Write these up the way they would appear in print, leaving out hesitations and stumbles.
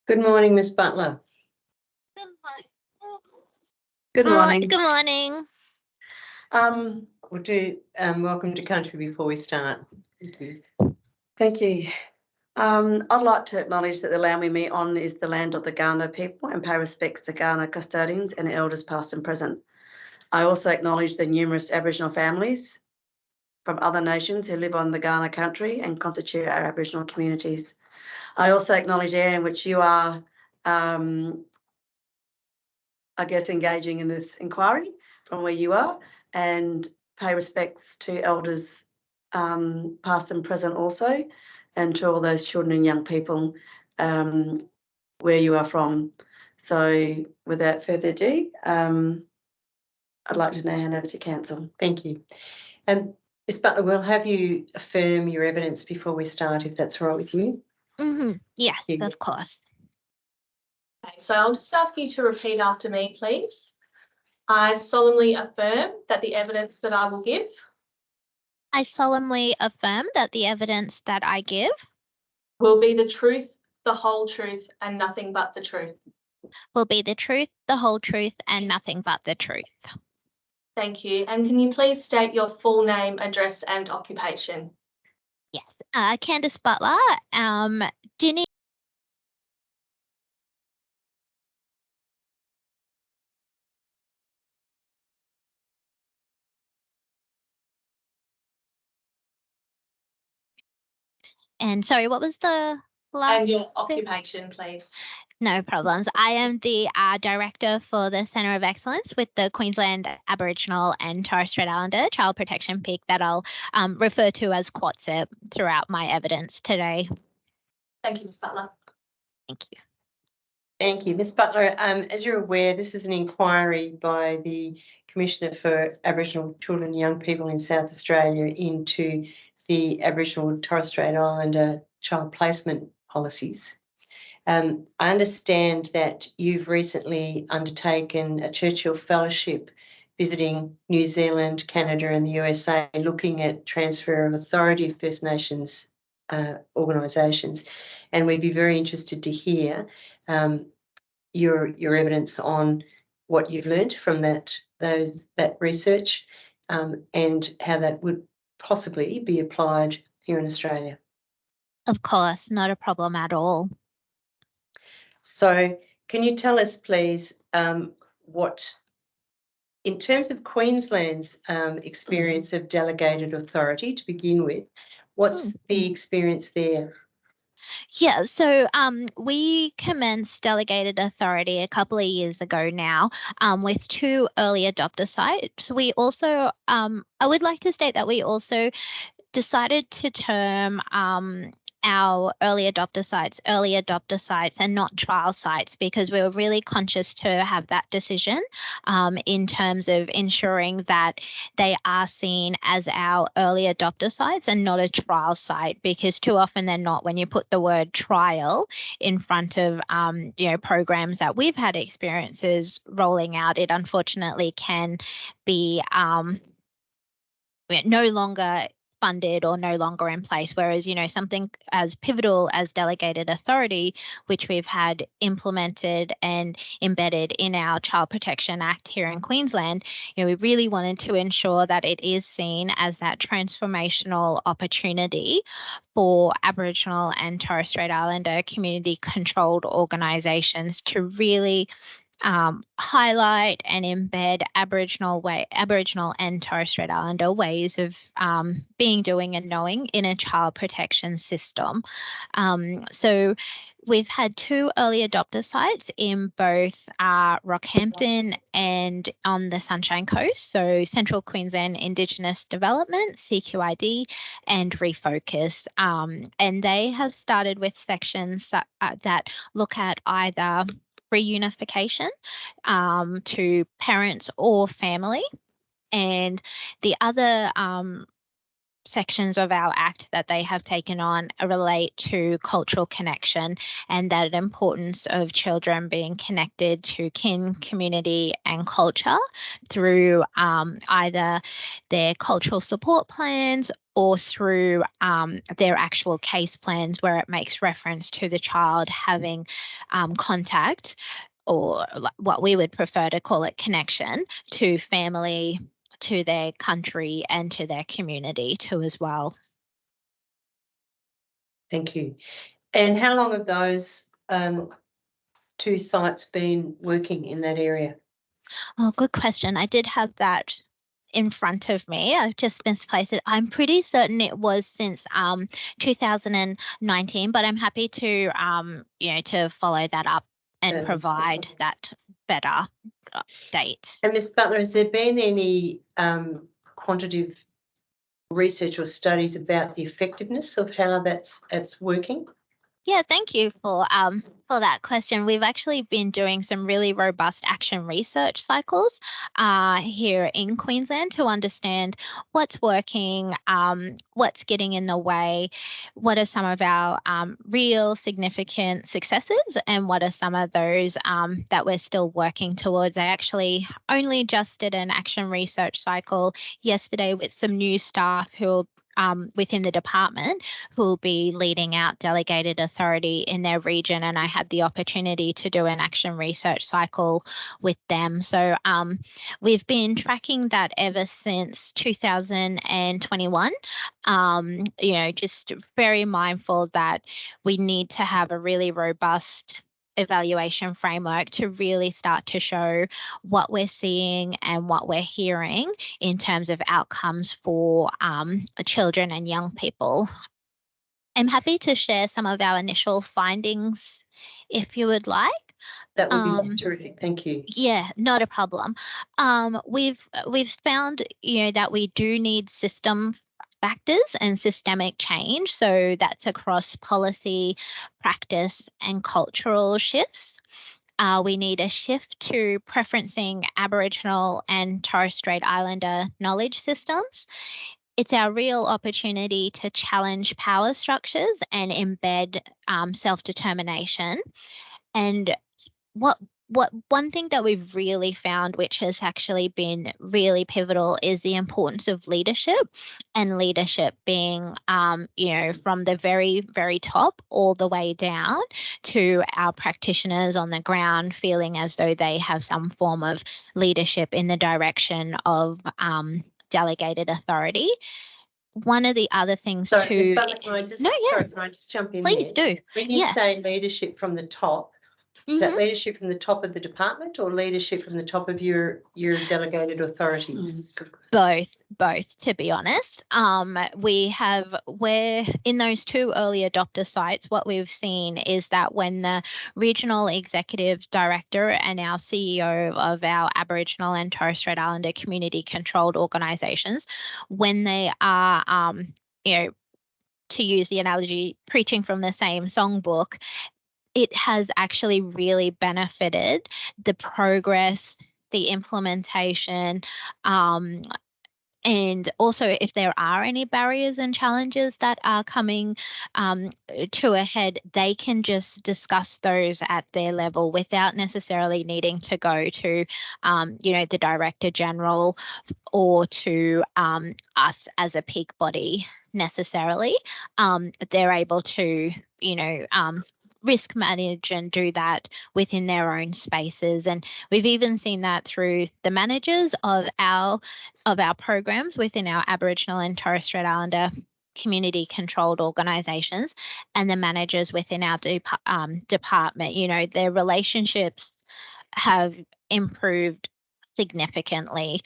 Good morning, Ms. Butler. Good morning. Good morning. We'll do welcome to country before we start. Thank you. Thank you. I'd like to acknowledge that the land we meet on is the land of the Kaurna people and pay respects to Kaurna custodians and elders past and present. I also acknowledge the numerous Aboriginal families from other nations who live on the Kaurna country and constitute our Aboriginal communities. I also acknowledge the area in which you are, I guess, engaging in this inquiry from where you are, and pay respects to elders past and present also, and to all those children and young people where you are from. So without further ado, I'd like to now hand over to Council. Thank you. Ms. Butler, we'll have you affirm your evidence before we start, if that's all right with you. Yes, of course. Okay, so I'll just ask you to repeat after me, please. I solemnly affirm that the evidence that I will give. I solemnly affirm that the evidence that I give Will be the truth, the whole truth, and nothing but the truth. will be the truth, the whole truth, and nothing but the truth. Thank you. And can you please state your full name, address, and occupation? Yes. Candice Butler. Do you need And sorry, what was the last? And your bit? occupation, please. No problems. I am the Director for the Centre of Excellence with the Queensland Aboriginal and Torres Strait Islander Child Protection PIC that I'll refer to as CACYP throughout my evidence today. Thank you, Ms. Butler. Thank you. Thank you. Ms. Butler, as you're aware, this is an inquiry by the Commissioner for Aboriginal Children and Young People in South Australia into the Aboriginal and Torres Strait Islander child placement policies. I understand that you've recently undertaken a Churchill Fellowship visiting New Zealand, Canada and the USA, looking at transfer of authority of First Nations organisations, and we'd be very interested to hear your evidence on what you've learned from that research and how that would possibly be applied here in Australia. Of course, not a problem at all. So can you tell us, please, what, in terms of Queensland's experience of delegated authority to begin with, what's the experience there? Yeah, so we commenced delegated authority a couple of years ago now with 2 early adopter sites. We also, I would like to state that we also decided to term our early adopter sites and not trial sites, because we were really conscious to have that decision in terms of ensuring that they are seen as our early adopter sites and not a trial site, because too often they're not. When you put the word trial in front of programs that we've had experiences rolling out, it unfortunately can be no longer funded or no longer in place, whereas something as pivotal as delegated authority, which we've had implemented and embedded in our Child Protection Act here in Queensland, we really wanted to ensure that it is seen as that transformational opportunity for Aboriginal and Torres Strait Islander community controlled organisations to really highlight and embed Aboriginal and Torres Strait Islander ways of being, doing and knowing in a child protection system. So we've had 2 early adopter sites in both Rockhampton and on the Sunshine Coast, so Central Queensland Indigenous Development, CQID, and Refocus. And they have started with sections that look at either reunification to parents or family, and the other sections of our Act that they have taken on relate to cultural connection and that importance of children being connected to kin, community and culture through either their cultural support plans or through their actual case plans where it makes reference to the child having contact, or what we would prefer to call it connection, to family, to their country and to their community too as well. Thank you. And how long have those two sites been working in that area? Oh, good question. I did have that in front of me. I've just misplaced it. I'm pretty certain it was since 2019, but I'm happy to to follow that up and provide that better date. And Ms. Butler, has there been any quantitative research or studies about the effectiveness of how that's working? Yeah, thank you for that question. We've actually been doing some really robust action research cycles here in Queensland to understand what's working, what's getting in the way, what are some of our real significant successes, and what are some of those that we're still working towards. I actually only just did an action research cycle yesterday with some new staff who within the department who will be leading out delegated authority in their region, and I had the opportunity to do an action research cycle with them. So we've been tracking that ever since 2021. Just very mindful that we need to have a really robust evaluation framework to really start to show what we're seeing and what we're hearing in terms of outcomes for children and young people. I'm happy to share some of our initial findings if you would like. That would be terrific. Thank you. Yeah, not a problem. We've found that we do need system factors and systemic change. So that's across policy, practice, and cultural shifts. We need a shift to preferencing Aboriginal and Torres Strait Islander knowledge systems. It's our real opportunity to challenge power structures and embed self-determination. And one thing that we've really found, which has actually been really pivotal, is the importance of leadership, and leadership being, from the very, very top all the way down to our practitioners on the ground feeling as though they have some form of leadership in the direction of delegated authority. One of the other things Sorry, too. Ms. Butler, can I just jump in Please there? do. When you say leadership from the top, is that leadership from the top of the department or leadership from the top of your delegated authorities? Both, to be honest. We're in those two early adopter sites, what we've seen is that when the regional executive director and our CEO of our Aboriginal and Torres Strait Islander community controlled organisations, when they are, to use the analogy, preaching from the same songbook, it has actually really benefited the progress, the implementation, and also if there are any barriers and challenges that are coming to a head, they can just discuss those at their level without necessarily needing to go to, the Director General or to us as a peak body necessarily. They're able to, risk manage and do that within their own spaces. And we've even seen that through the managers of our programs within our Aboriginal and Torres Strait Islander community controlled organisations and the managers within our department. Their relationships have improved significantly.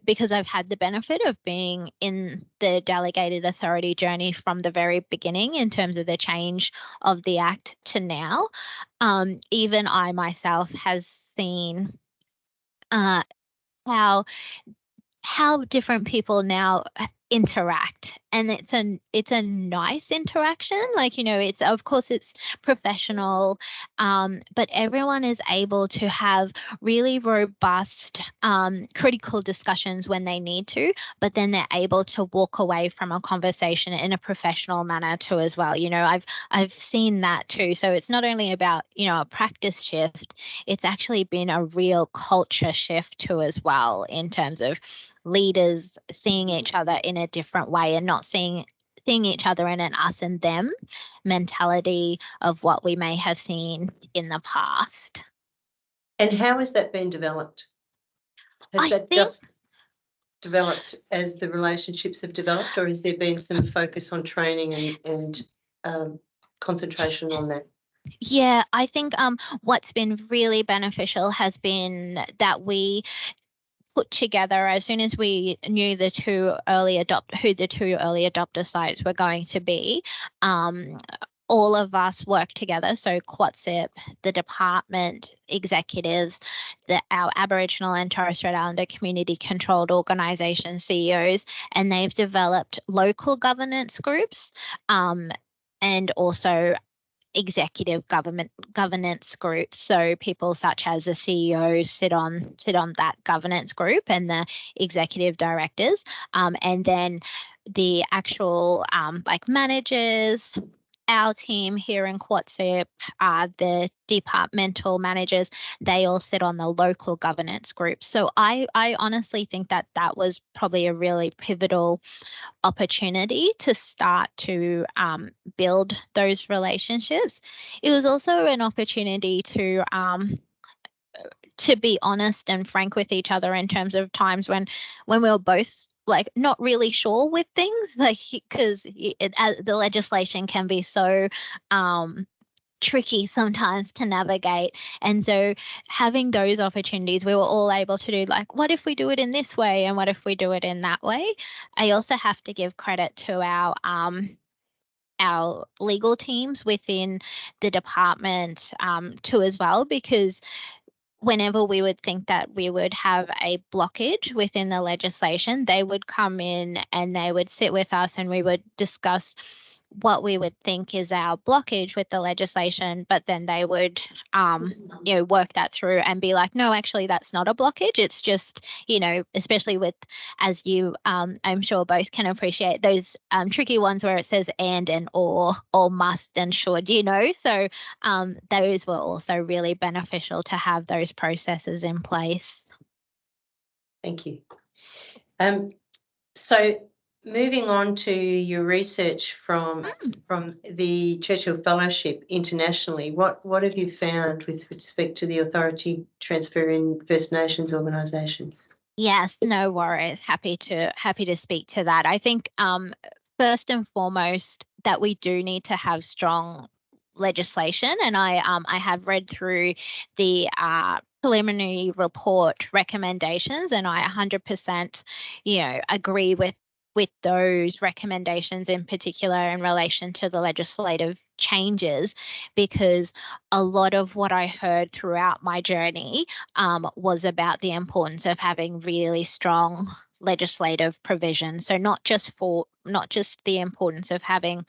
Because I've had the benefit of being in the delegated authority journey from the very beginning in terms of the change of the Act to now, even I myself has seen how different people now interact and it's a nice interaction. Like, you know, it's, of course it's professional, but everyone is able to have really robust critical discussions when they need to, but then they're able to walk away from a conversation in a professional manner too as well. You know, I've seen that too. So it's not only about, you know, a practice shift, it's actually been a real culture shift too as well, in terms of leaders seeing each other in a different way and not seeing each other in an us and them mentality of what we may have seen in the past. And how has that been developed? Has that just developed as the relationships have developed, or has there been some focus on training and concentration on that? Yeah, I think what's been really beneficial has been that we put together, as soon as we knew who the two early adopter sites were going to be, all of us worked together. So CACYP, the department executives, our Aboriginal and Torres Strait Islander community controlled organisation CEOs, and they've developed local governance groups, and also executive governance groups. So people such as the CEO sit on that governance group, and the executive directors, and then the actual like managers, our team here in CACYP, the departmental managers, they all sit on the local governance group. So I honestly think that was probably a really pivotal opportunity to start to build those relationships. It was also an opportunity to be honest and frank with each other in terms of times when we were both like not really sure with things, like, because the legislation can be so tricky sometimes to navigate. And so having those opportunities, we were all able to do, like, what if we do it in this way and what if we do it in that way? I also have to give credit to our legal teams within the department too as well, because whenever we would think that we would have a blockage within the legislation, they would come in and they would sit with us and we would discuss what we would think is our blockage with the legislation, but then they would you know, work that through and be like, no, actually that's not a blockage, it's just, you know, especially with, as you I'm sure both can appreciate, those tricky ones where it says and or must and should, you know. So those were also really beneficial to have those processes in place. Thank you. So moving on to your research from the Churchill Fellowship internationally, what have you found with respect to the authority transfer in First Nations organisations? Yes, no worries. Happy to speak to that. I think first and foremost that we do need to have strong legislation, and I have read through the preliminary report recommendations, and I 100% you know agree with those recommendations, in particular in relation to the legislative changes, because a lot of what I heard throughout my journey was about the importance of having really strong legislative provision. So not just the importance of having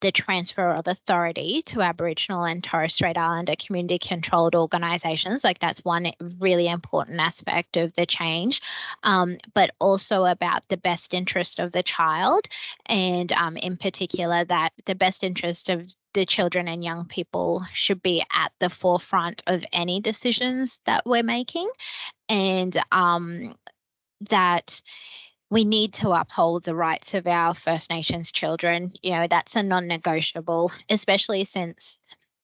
the transfer of authority to Aboriginal and Torres Strait Islander community controlled organisations, like that's one really important aspect of the change, but also about the best interest of the child, and in particular that the best interest of the children and young people should be at the forefront of any decisions that we're making, and that we need to uphold the rights of our First Nations children. You know, that's a non-negotiable, especially since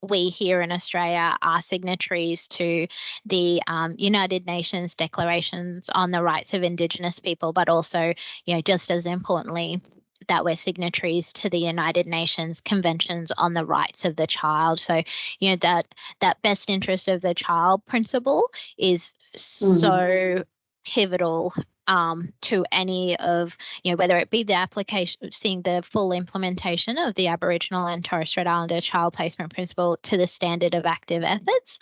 we here in Australia are signatories to the United Nations declarations on the rights of Indigenous people, but also, you know, just as importantly, that we're signatories to the United Nations conventions on the rights of the child. So, you know, that best interest of the child principle is so pivotal to any of, you know, whether it be the application, seeing the full implementation of the Aboriginal and Torres Strait Islander child placement principle to the standard of active efforts,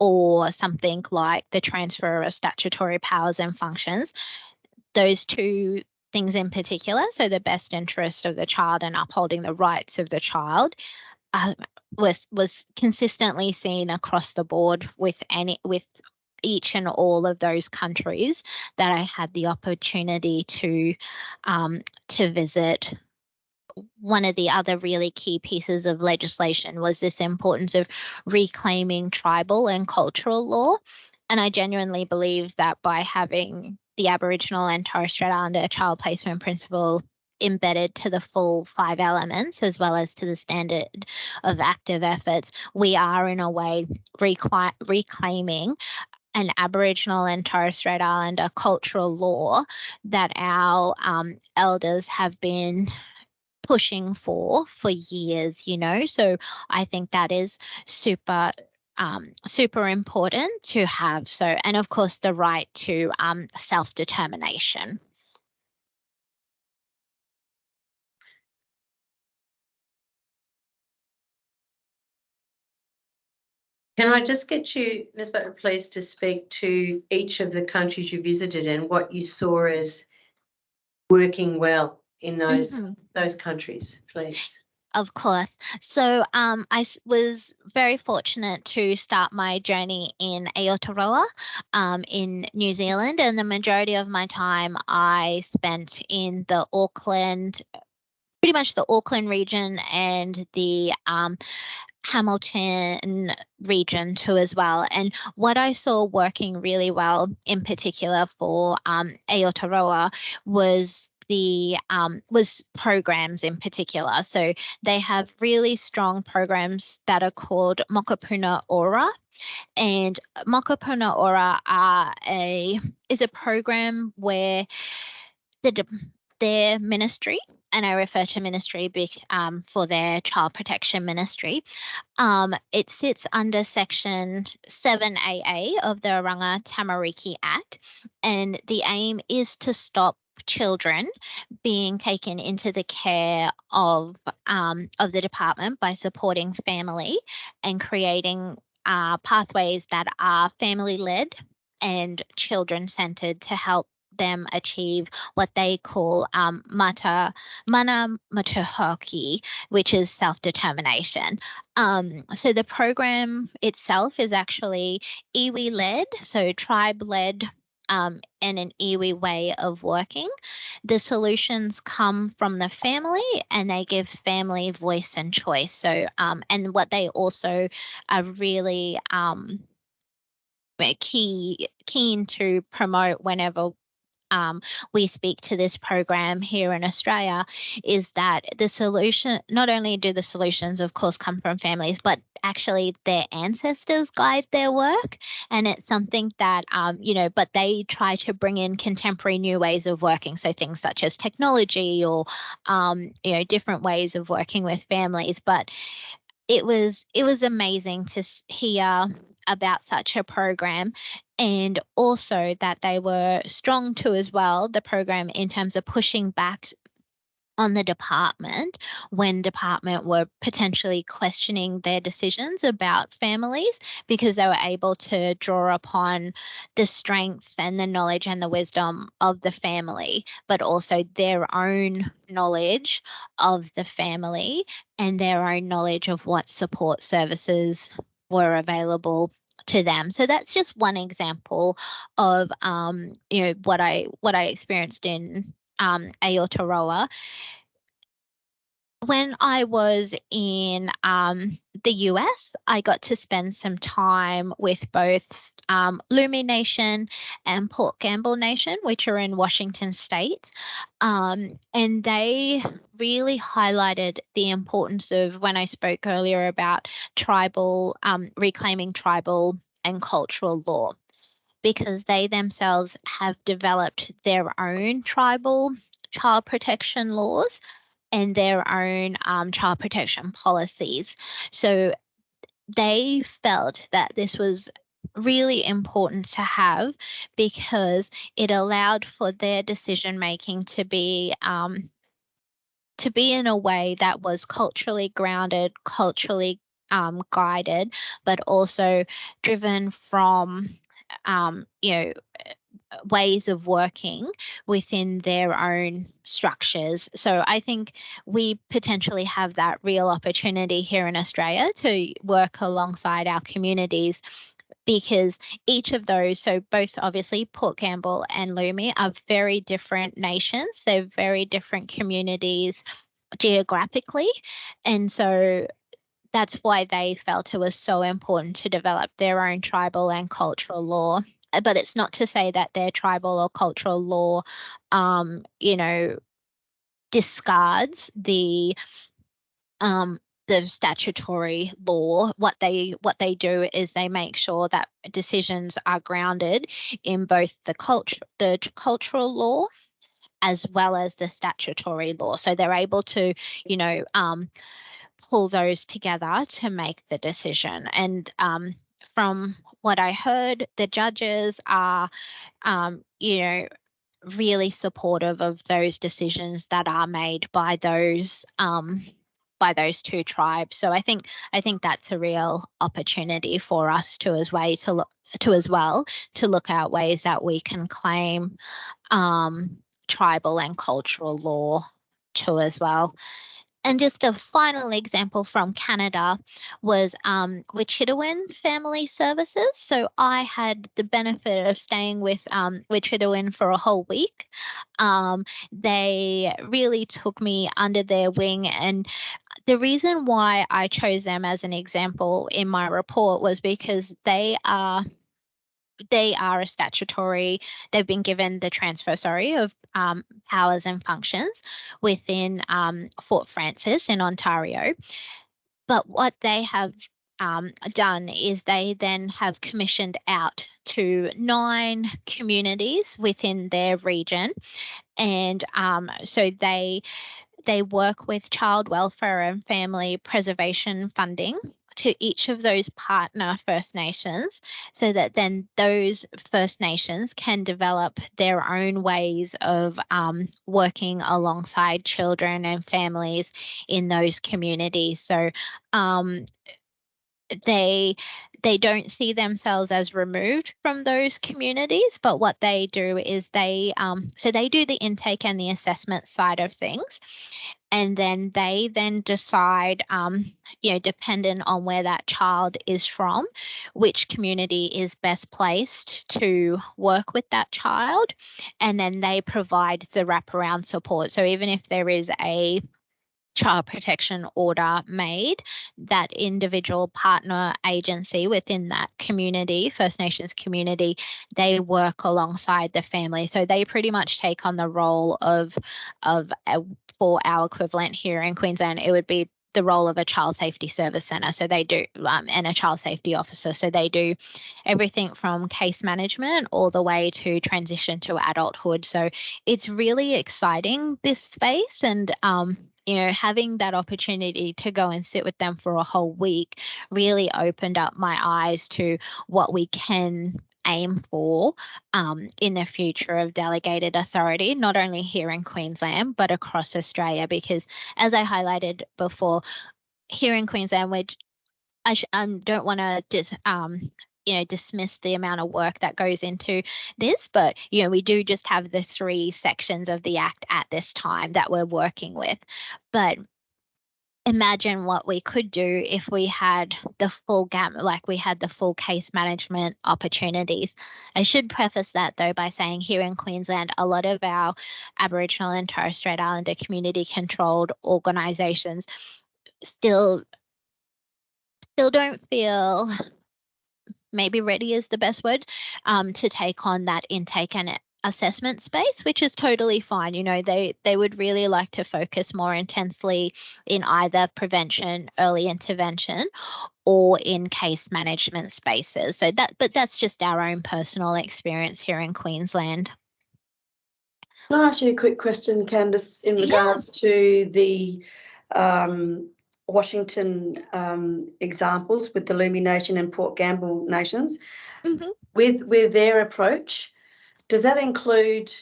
or something like the transfer of statutory powers and functions. Those two things in particular, so the best interest of the child and upholding the rights of the child, was consistently seen across the board with each and all of those countries that I had the opportunity to visit. One of the other really key pieces of legislation was this importance of reclaiming tribal and cultural law. And I genuinely believe that by having the Aboriginal and Torres Strait Islander child placement principle embedded to the full 5 elements, as well as to the standard of active efforts, we are in a way reclaiming an Aboriginal and Torres Strait Islander cultural law that our elders have been pushing for years, you know. So I think that is super important to have. So, and of course the right to self-determination. Can I just get you, Ms. Butler, please, to speak to each of the countries you visited and what you saw as working well in those countries, please? Of course. So I was very fortunate to start my journey in Aotearoa in New Zealand, and the majority of my time I spent in the Auckland, pretty much the Auckland region and the Hamilton region too as well. And what I saw working really well in particular for Aotearoa was programs in particular. So they have really strong programs that are called Mokopuna Ora. And Mokopuna Ora is a program where their ministry, and I refer to ministry for their child protection ministry, it sits under Section 7AA of the Oranga Tamariki Act, and the aim is to stop children being taken into the care of the department by supporting family and creating pathways that are family-led and children-centered to help them achieve what they call mana matahoki, which is self-determination. So the program itself is actually iwi-led, so tribe-led, and an iwi way of working. The solutions come from the family and they give family voice and choice. So, and what they also are really keen to promote whenever we speak to this program here in Australia is that the solution, not only do the solutions of course come from families, but actually their ancestors guide their work. And it's something that, but they try to bring in contemporary new ways of working. So things such as technology or, different ways of working with families. But it was amazing to hear about such a program, and also that they were strong too as well, the program, in terms of pushing back on the department when department were potentially questioning their decisions about families, because they were able to draw upon the strength and the knowledge and the wisdom of the family, but also their own knowledge of the family and their own knowledge of what support services were available to them. So that's just one example of what I experienced in Aotearoa. When I was in the US, I got to spend some time with both Lumi Nation and Port Gamble Nation, which are in Washington State. And they really highlighted the importance of, when I spoke earlier about tribal, reclaiming tribal and cultural law, because they themselves have developed their own tribal child protection laws and their own child protection policies. So they felt that this was really important to have because it allowed for their decision making to be in a way that was culturally grounded, culturally guided, but also driven from ways of working within their own structures. So I think we potentially have that real opportunity here in Australia to work alongside our communities, because each of those, so both obviously Port Gamble and Lumi, are very different nations. They're very different communities geographically. And so that's why they felt it was so important to develop their own tribal and cultural law. But it's not to say that their tribal or cultural law, discards the statutory law. What they do is they make sure that decisions are grounded in both the cultural law as well as the statutory law. So they're able to, pull those together to make the decision. And from what I heard, the judges are, really supportive of those decisions that are made by those two tribes. So I think that's a real opportunity for us to look at ways that we can claim tribal and cultural law too as well. And just a final example from Canada was Wichitawin Family Services. So I had the benefit of staying with Wichitawin for a whole week. They really took me under their wing, and the reason why I chose them as an example in my report was because they are a statutory, they've been given the transfer, of powers and functions within Fort Frances in Ontario. But what they have done is they then have commissioned out to 9 communities within their region. And so they work with child welfare and family preservation funding to each of those partner First Nations, so that then those First Nations can develop their own ways of working alongside children and families in those communities. So they don't see themselves as removed from those communities, but what they do is they do the intake and the assessment side of things. And then they decide, dependent on where that child is from, which community is best placed to work with that child. And then they provide the wraparound support. So even if there is a child protection order made, that individual partner agency within that community, First Nations community, they work alongside the family. So they pretty much take on the role of for our equivalent here in Queensland, it would be the role of a child safety service centre. So they do, and a child safety officer. So they do everything from case management all the way to transition to adulthood. So it's really exciting, this space. And having that opportunity to go and sit with them for a whole week really opened up my eyes to what we can aim for in the future of delegated authority, not only here in Queensland, but across Australia. Because as I highlighted before, here in Queensland, which I don't want to dismiss the amount of work that goes into this, but, we do just have the 3 sections of the Act at this time that we're working with. But imagine what we could do if we had the full gamut, like we had the full case management opportunities. I should preface that though by saying here in Queensland, a lot of our Aboriginal and Torres Strait Islander community controlled organisations still don't feel, maybe ready is the best word, to take on that intake and assessment space, which is totally fine. They would really like to focus more intensely in either prevention, early intervention, or in case management spaces. But that's just our own personal experience here in Queensland. Can I ask you a quick question, Candice, in regards to the Washington examples with the Lumi Nation and Port Gamble Nations? Mm-hmm. With their approach, does that include,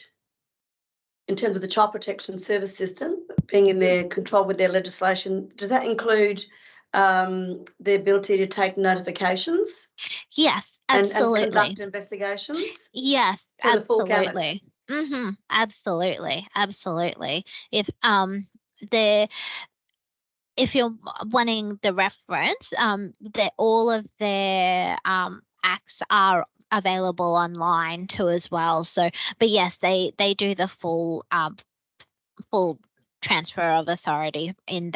in terms of the child protection service system being in their control with their legislation, does that include the ability to take notifications Yes, and absolutely. conduct investigations? Yes, So the full gamut. absolutely. Absolutely. If if you're wanting the reference, all of their acts are available online too as well. So, but yes, they do the full transfer of authority in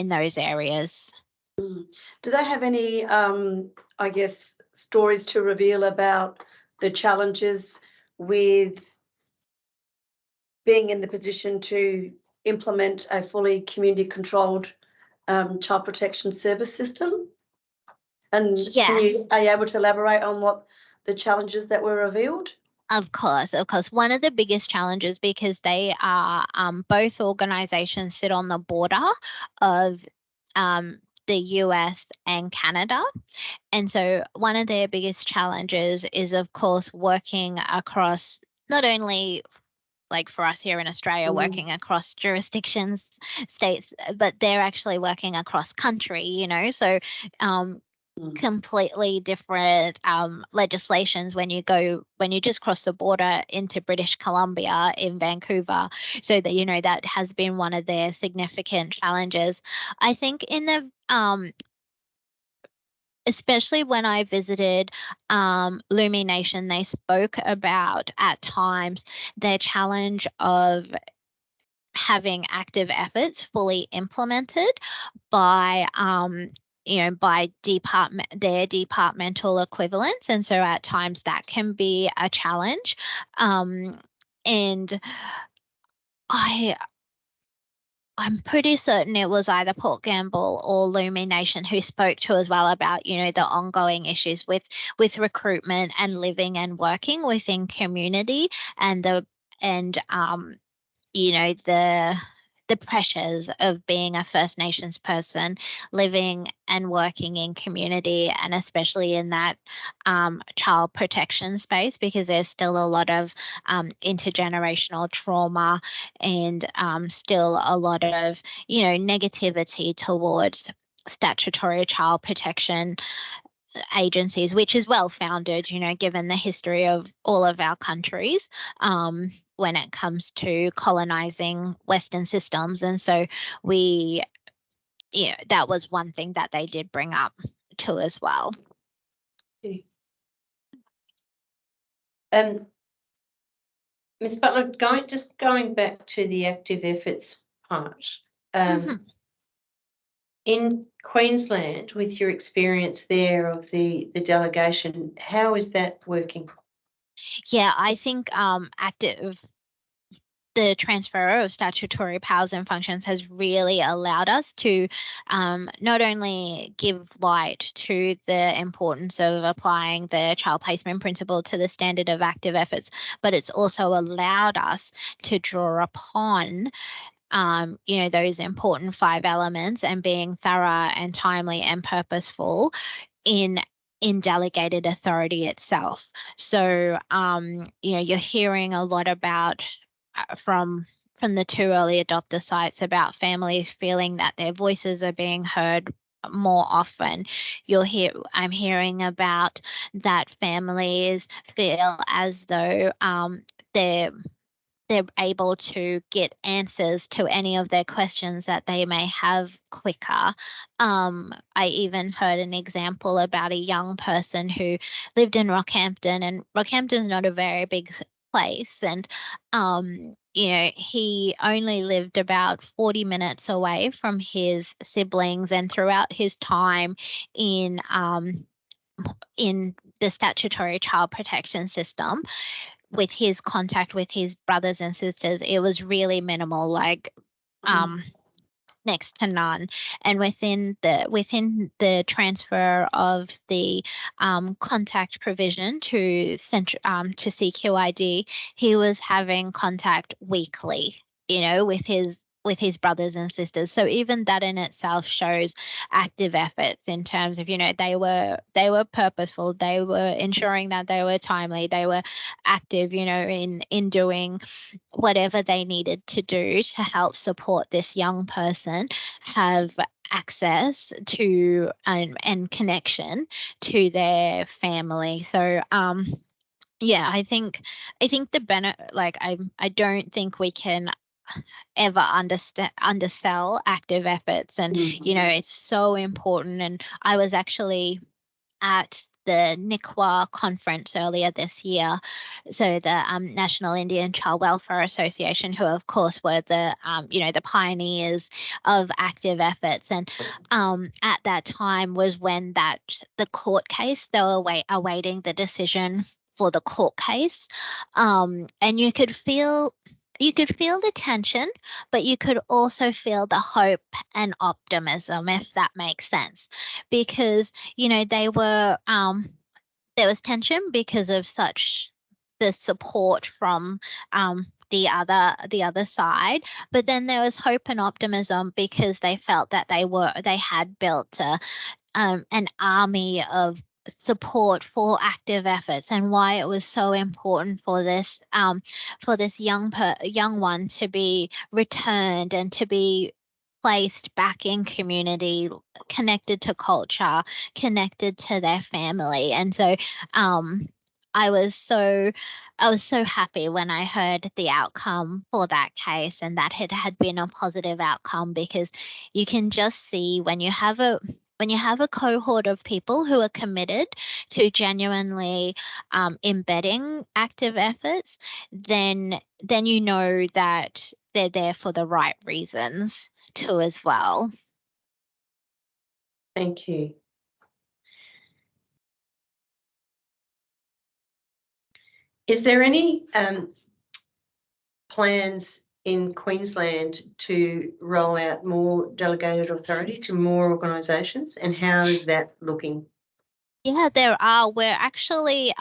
those areas. Do they have any, I guess, stories to reveal about the challenges with being in the position to implement a fully community-controlled child protection service system? And are you able to elaborate on what the challenges that were revealed? Of course. One of the biggest challenges, because they are both organisations sit on the border of the US and Canada. And so one of their biggest challenges is, of course, working across not only like for us here in Australia, working across jurisdictions, states, but they're actually working across country, so completely different legislations when you just cross the border into British Columbia in Vancouver. So that, that has been one of their significant challenges. I think in the especially when I visited Lumi Nation, they spoke about at times their challenge of having active efforts fully implemented by by their departmental equivalents. And so at times that can be a challenge. And I'm pretty certain it was either Port Gamble or Lumi Nation who spoke to as well about, the ongoing issues with recruitment and living and working within community and the pressures of being a First Nations person living and working in community, and especially in that child protection space, because there's still a lot of intergenerational trauma and still a lot of, negativity towards statutory child protection agencies, which is well founded, given the history of all of our countries when it comes to colonizing Western systems. And so that was one thing that they did bring up too as well. Ms. Butler, going back to the active efforts part, in Queensland, with your experience there of the delegation, how is that working? Yeah, I think the transfer of statutory powers and functions has really allowed us to not only give light to the importance of applying the child placement principle to the standard of active efforts, but it's also allowed us to draw upon those important 5 elements and being thorough and timely and purposeful in delegated authority itself. So, you're hearing a lot about from the 2 early adopter sites about families feeling that their voices are being heard more often. I'm hearing about that families feel as though they're able to get answers to any of their questions that they may have quicker. I even heard an example about a young person who lived in Rockhampton, and Rockhampton's not a very big place, and he only lived about 40 minutes away from his siblings, and throughout his time in the statutory child protection system, with his contact with his brothers and sisters, it was really minimal, like next to none. And within the transfer of the contact provision to CQID, he was having contact weekly, with his brothers and sisters. So even that in itself shows active efforts in terms of, they were purposeful, they were ensuring that they were timely, they were active, in doing whatever they needed to do to help support this young person have access to and connection to their family. So yeah, I think the benefit, like I don't think we can ever undersell active efforts, and you know, it's so important. And I was actually at the NICWA conference earlier this year, so the National Indian Child Welfare Association, who of course were the you know, the pioneers of active efforts, and at that time was when the court case, they were awaiting the decision for the court case, and you could feel the tension, but you could also feel the hope and optimism, if that makes sense, because, you know, there was tension because of the support from the other side, but then there was hope and optimism because they felt that they had built an army of support for active efforts, and why it was so important for this young one to be returned and to be placed back in community, connected to culture, connected to their family. And so I was so happy when I heard the outcome for that case, and that it had been a positive outcome, because you can just see when you have a cohort of people who are committed to genuinely embedding active efforts, then you know that they're there for the right reasons too as well. Thank you. Is there any plans in Queensland to roll out more delegated authority to more organisations, and how is that looking? Yeah, there are. We're actually,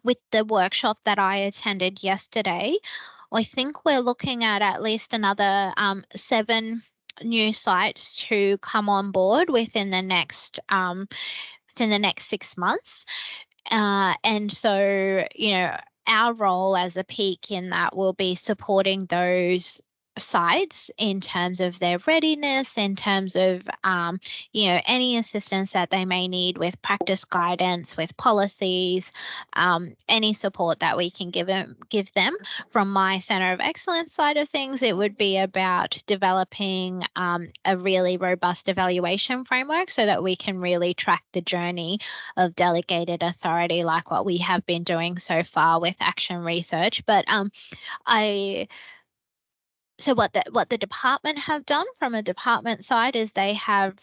with the workshop that I attended yesterday, I think we're looking at least another 7 new sites to come on board within the next 6 months. And so, you know, our role as a peak in that will be supporting those sites in terms of their readiness, in terms of you know, any assistance that they may need with practice guidance, with policies, any support that we can give them. From my Centre of Excellence side of things, it would be about developing a really robust evaluation framework so that we can really track the journey of delegated authority, like what we have been doing so far with action research. But so what the department have done from a department side is they have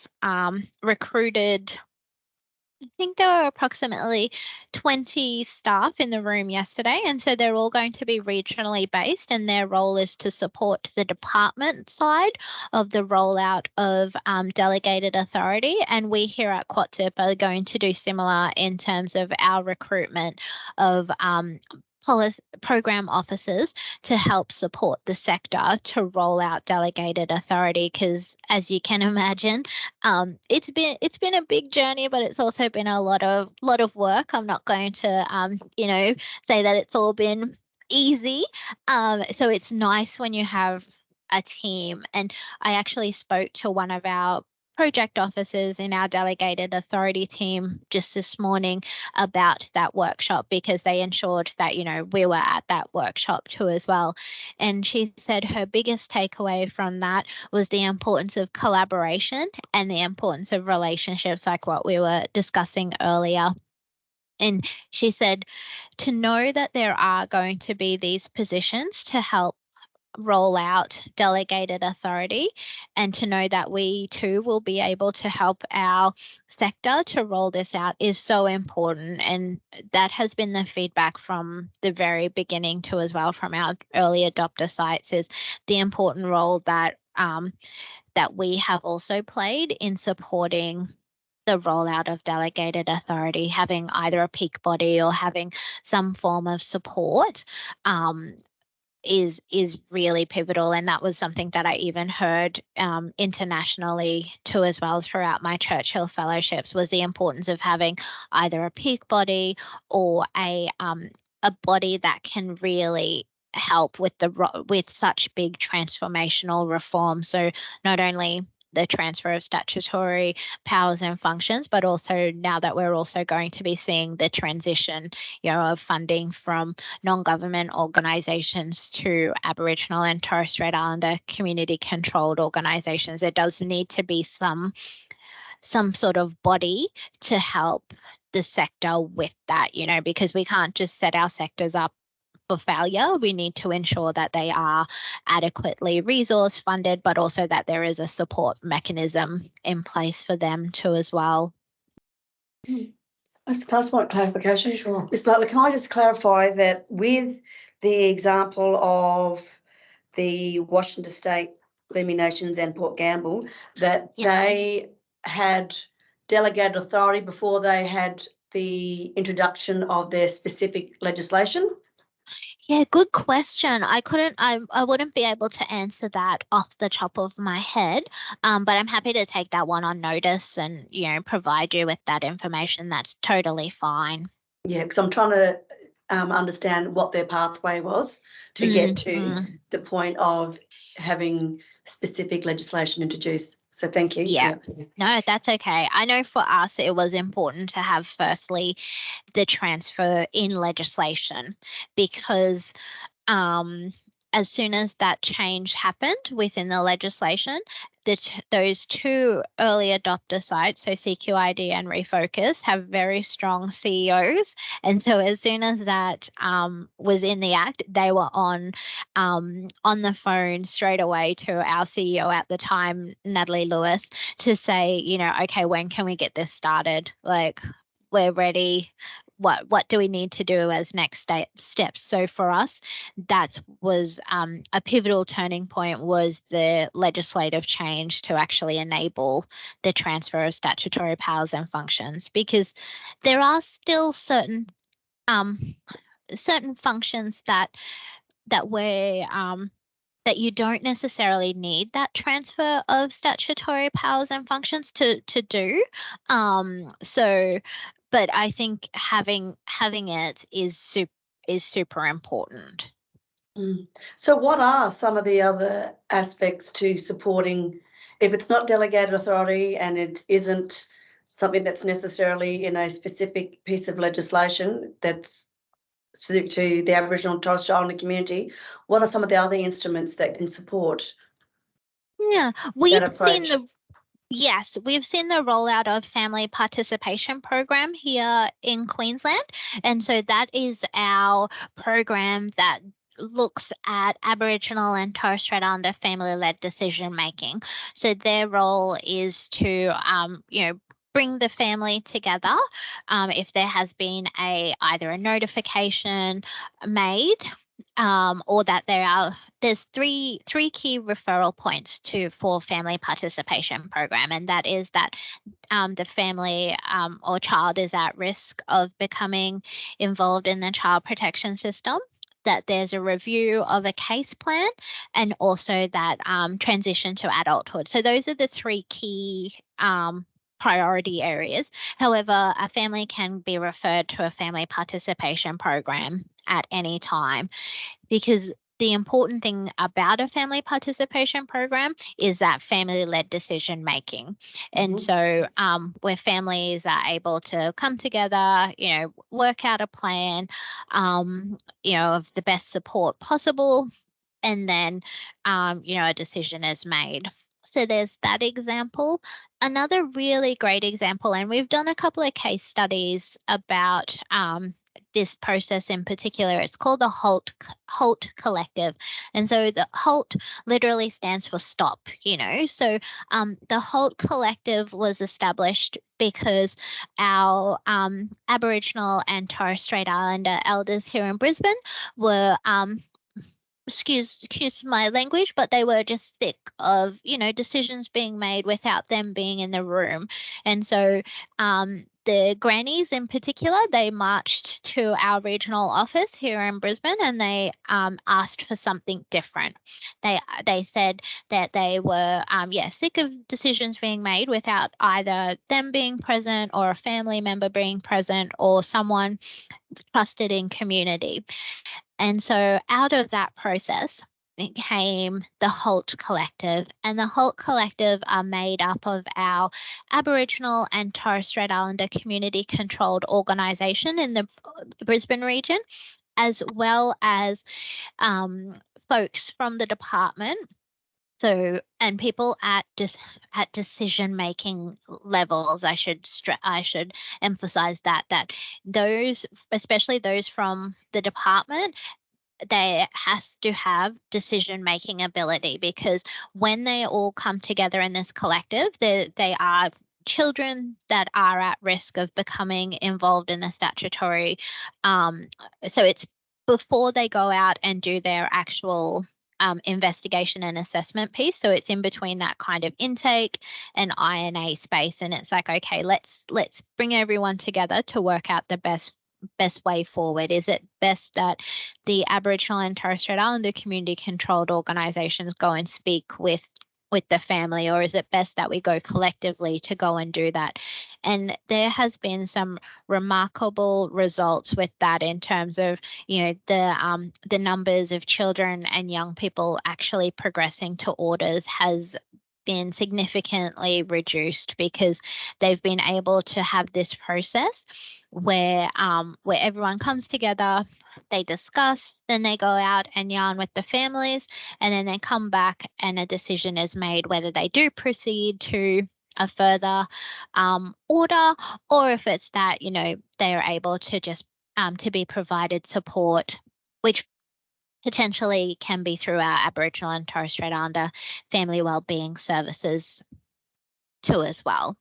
recruited, I think there were approximately 20 staff in the room yesterday, and so they're all going to be regionally based, and their role is to support the department side of the rollout of delegated authority. And we here at CACYP are going to do similar in terms of our recruitment of program officers to help support the sector to roll out delegated authority, because as you can imagine, it's been a big journey, but it's also been a lot of work. I'm not going to you know, say that it's all been easy. So it's nice when you have a team. And I actually spoke to one of our project officers in our delegated authority team just this morning about that workshop, because they ensured that, you know, we were at that workshop too as well. And she said her biggest takeaway from that was the importance of collaboration and the importance of relationships, like what we were discussing earlier. And she said to know that there are going to be these positions to help roll out delegated authority, and to know that we too will be able to help our sector to roll this out is so important. And that has been the feedback from the very beginning too as well, from our early adopter sites, is the important role that that we have also played in supporting the rollout of delegated authority, having either a peak body or having some form of support is really pivotal. And that was something that I even heard internationally too as well throughout my Churchill fellowships, was the importance of having either a peak body or a body that can really help with such big transformational reform. So not only the transfer of statutory powers and functions, but also now that we're also going to be seeing the transition, of funding from non-government organisations to Aboriginal and Torres Strait Islander community-controlled organisations, there does need to be some sort of body to help the sector with that, because we can't just set our sectors up for failure. We need to ensure that they are adequately resource funded, but also that there is a support mechanism in place for them too as well. Can I just want clarification? Sure. Ms. Butler, can I just clarify that with the example of the Washington State, Lemhi Nations and Port Gamble, that they had delegated authority before they had the introduction of their specific legislation? Yeah, good question. I wouldn't be able to answer that off the top of my head, but I'm happy to take that one on notice and, provide you with that information. That's totally fine. Yeah, because I'm trying to understand what their pathway was to get to the point of having specific legislation introduced. So thank you. Yeah. No, that's okay. I know for us, it was important to have firstly the transfer in legislation because as soon as that change happened within the legislation, those two early adopter sites, so CQID and Refocus, have very strong CEOs. And so as soon as that was in the Act, they were on the phone straight away to our CEO at the time, Natalie Lewis, to say, okay, when can we get this started? Like, we're ready. What do we need to do as next steps? So for us, that was a pivotal turning point, was the legislative change to actually enable the transfer of statutory powers and functions, because there are still certain functions that you don't necessarily need that transfer of statutory powers and functions to do. But I think having it is super important. So what are some of the other aspects to supporting, if it's not delegated authority and it isn't something that's necessarily in a specific piece of legislation that's specific to the Aboriginal and Torres Strait Islander community, what are some of the other instruments that can support? Yeah, Yes, we've seen the rollout of family participation program here in Queensland. And so that is our program that looks at Aboriginal and Torres Strait Islander family-led decision making. So their role is to, bring the family together if there has been either a notification made or that there's three key referral points for family participation program, and that is that the family or child is at risk of becoming involved in the child protection system, that there's a review of a case plan, and also that transition to adulthood. So those are the three key priority areas. However, a family can be referred to a family participation program at any time, because the important thing about a family participation program is that family-led decision making. And so where families are able to come together, work out a plan, of the best support possible, and then, a decision is made. So there's that example. Another really great example, and we've done a couple of case studies about this process in particular. It's called the HALT Collective. And so the HALT literally stands for stop, So the HALT Collective was established because our Aboriginal and Torres Strait Islander elders here in Brisbane were excuse my language, but they were just sick of, decisions being made without them being in the room. And so the grannies in particular, they marched to our regional office here in Brisbane, and they asked for something different. They said that they were sick of decisions being made without either them being present or a family member being present or someone trusted in community. And so out of that process, came the Holt Collective, and the Holt Collective are made up of our Aboriginal and Torres Strait Islander community controlled organisation in the Brisbane region, as well as folks from the department. So, and people at decision-making levels, I should emphasize that those, especially those from the department, they has to have decision-making ability, because when they all come together in this collective, they are children that are at risk of becoming involved in the statutory. So it's before they go out and do their actual investigation and assessment piece. So it's in between that kind of intake and INA space. And it's like, okay, let's bring everyone together to work out the best way forward. Is it best that the Aboriginal and Torres Strait Islander community controlled organisations go and speak with the family, or is it best that we go collectively to go and do that? And there has been some remarkable results with that in terms of, you know, the numbers of children and young people actually progressing to orders has been significantly reduced, because they've been able to have this process where everyone comes together, they discuss, then they go out and yarn with the families, and then they come back and a decision is made whether they do proceed to a further order, or if it's that, you know, they are able to just to be provided support, which potentially can be through our Aboriginal and Torres Strait Islander family wellbeing services too as well.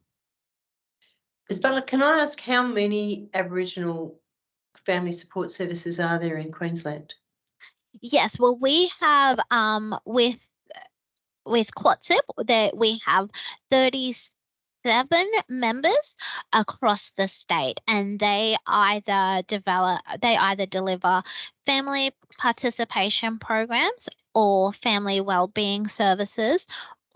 Ms. Butler, can I ask how many Aboriginal family support services are there in Queensland? Yes, well, we have with CACYP that we have 37 members across the state, and they either deliver family participation programs or family wellbeing services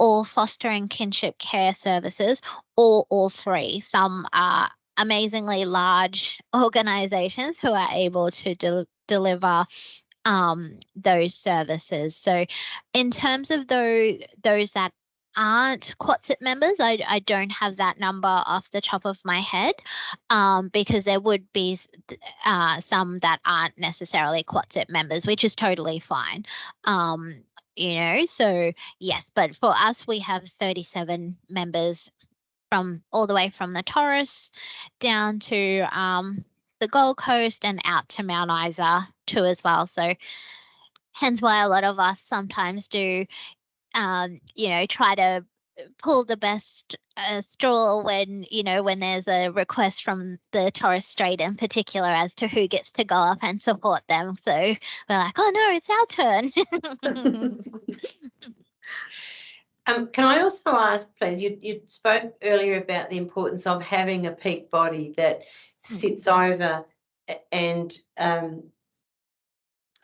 or foster and kinship care services, or all three. Some are amazingly large organisations who are able to deliver those services. So in terms of those that aren't CACYP members, I don't have that number off the top of my head, because there would be some that aren't necessarily CACYP members, which is totally fine. You know, so yes, but for us, we have 37 members from all the way from the Torres down to the Gold Coast and out to Mount Isa too as well. So hence why a lot of us sometimes do, you know, try to pull the best straw when, you know, when there's a request from the Torres Strait in particular as to who gets to go up and support them. So we're like, oh no, it's our turn. Can I also ask, please, you spoke earlier about the importance of having a peak body that sits over and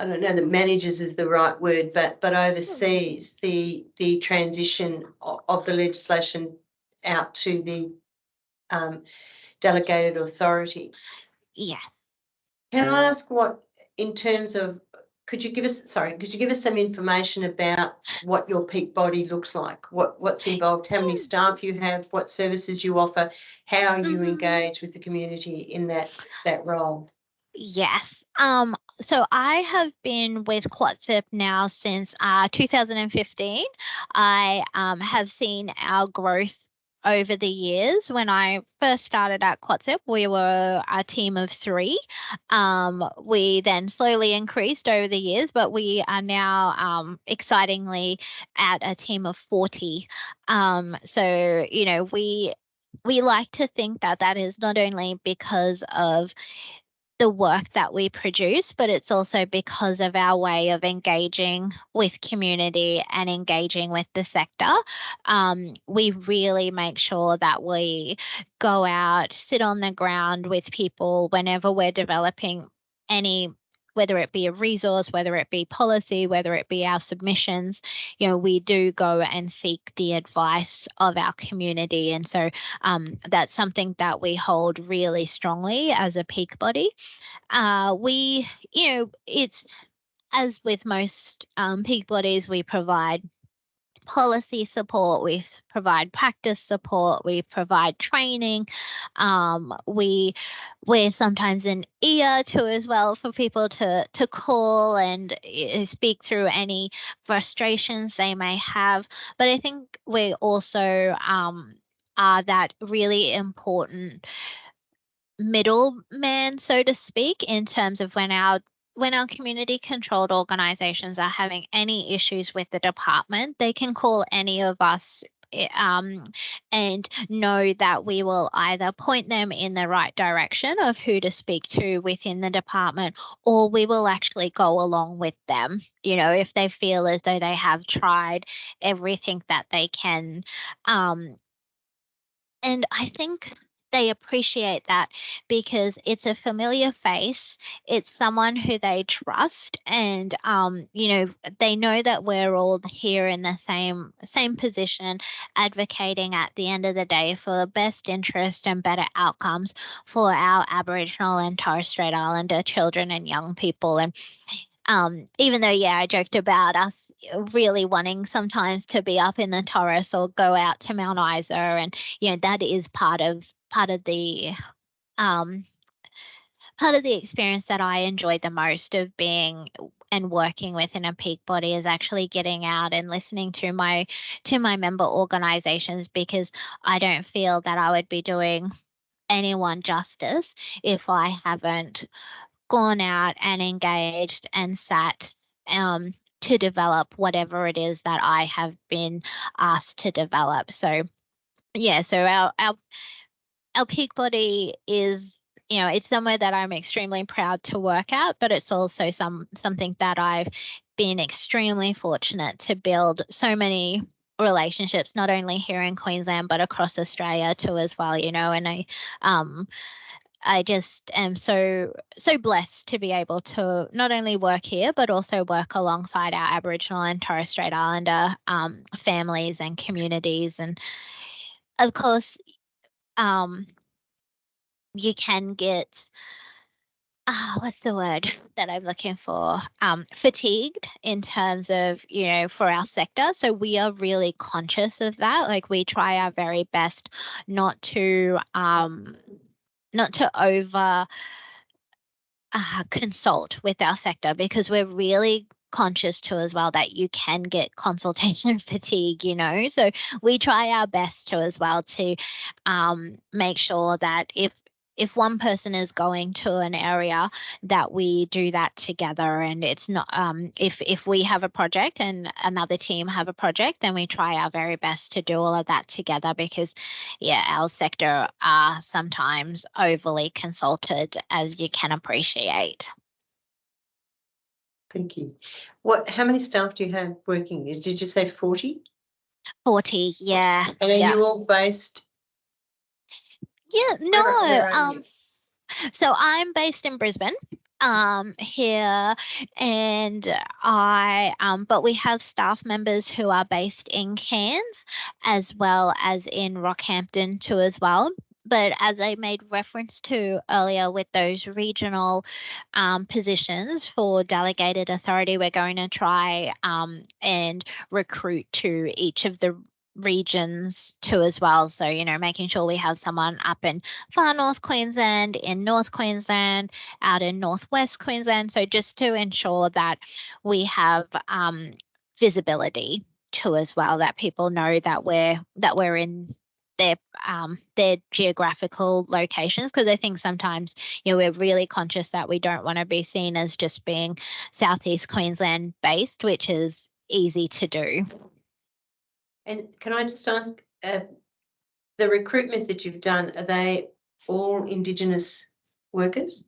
I don't know that manages is the right word, but oversees the transition of the legislation out to the delegated authority. Yes. Can I ask what, in terms of, could you give us some information about what your peak body looks like? What's involved, how many staff you have, what services you offer, how you engage with the community in that role? Yes. So I have been with CACYP now since 2015. I have seen our growth over the years. When I first started at CACYP, we were a team of 3. We then slowly increased over the years, but we are now excitingly at a team of 40. So, you know, we like to think that is not only because of the work that we produce, but it's also because of our way of engaging with community and engaging with the sector. We really make sure that we go out, sit on the ground with people whenever we're developing any, whether it be a resource, whether it be policy, whether it be our submissions, you know, we do go and seek the advice of our community. And so that's something that we hold really strongly as a peak body. We, you know, it's as with most peak bodies, we provide policy support, we provide practice support, we provide training. We're sometimes an ear to as well for people to call and speak through any frustrations they may have. But I think we also are that really important middleman, so to speak, in terms of when our community controlled organisations are having any issues with the department, they can call any of us and know that we will either point them in the right direction of who to speak to within the department, or we will actually go along with them, you know, if they feel as though they have tried everything that they can. And I think they appreciate that because it's a familiar face. It's someone who they trust, and you know, they know that we're all here in the same position, advocating at the end of the day for the best interest and better outcomes for our Aboriginal and Torres Strait Islander children and young people. And even though, yeah, I joked about us really wanting sometimes to be up in the Torres or go out to Mount Isa, and you know, that is part of the experience that I enjoy the most of being and working within a peak body, is actually getting out and listening to my member organisations, because I don't feel that I would be doing anyone justice if I haven't gone out and engaged and sat to develop whatever it is that I have been asked to develop. So yeah, so our peak body is, you know, it's somewhere that I'm extremely proud to work at, but it's also something that I've been extremely fortunate to build so many relationships, not only here in Queensland but across Australia too as well, you know. And I just am so blessed to be able to not only work here but also work alongside our Aboriginal and Torres Strait Islander families and communities. And of course, you can get what's the word that I'm looking for? Fatigued in terms of, you know, for our sector. So we are really conscious of that. Like, we try our very best not to over consult with our sector, because we're really conscious too as well that you can get consultation fatigue, you know. So we try our best to as well to make sure that if one person is going to an area, that we do that together. And it's not if we have a project and another team have a project, then we try our very best to do all of that together, because yeah, our sector are sometimes overly consulted, as you can appreciate. Thank you. How many staff do you have working? Did you say 40? 40, yeah. And are you all based? Yeah, no. Where are you? So I'm based in Brisbane here, and but we have staff members who are based in Cairns as well as in Rockhampton too as well. But as I made reference to earlier with those regional positions for delegated authority, we're going to try and recruit to each of the regions too as well. So, you know, making sure we have someone up in far North Queensland, in North Queensland, out in Northwest Queensland. So just to ensure that we have visibility too as well, that people know that we're in their geographical locations, because I think sometimes, you know, we're really conscious that we don't want to be seen as just being Southeast Queensland based, which is easy to do. And can I just ask, the recruitment that you've done, are they all Indigenous workers?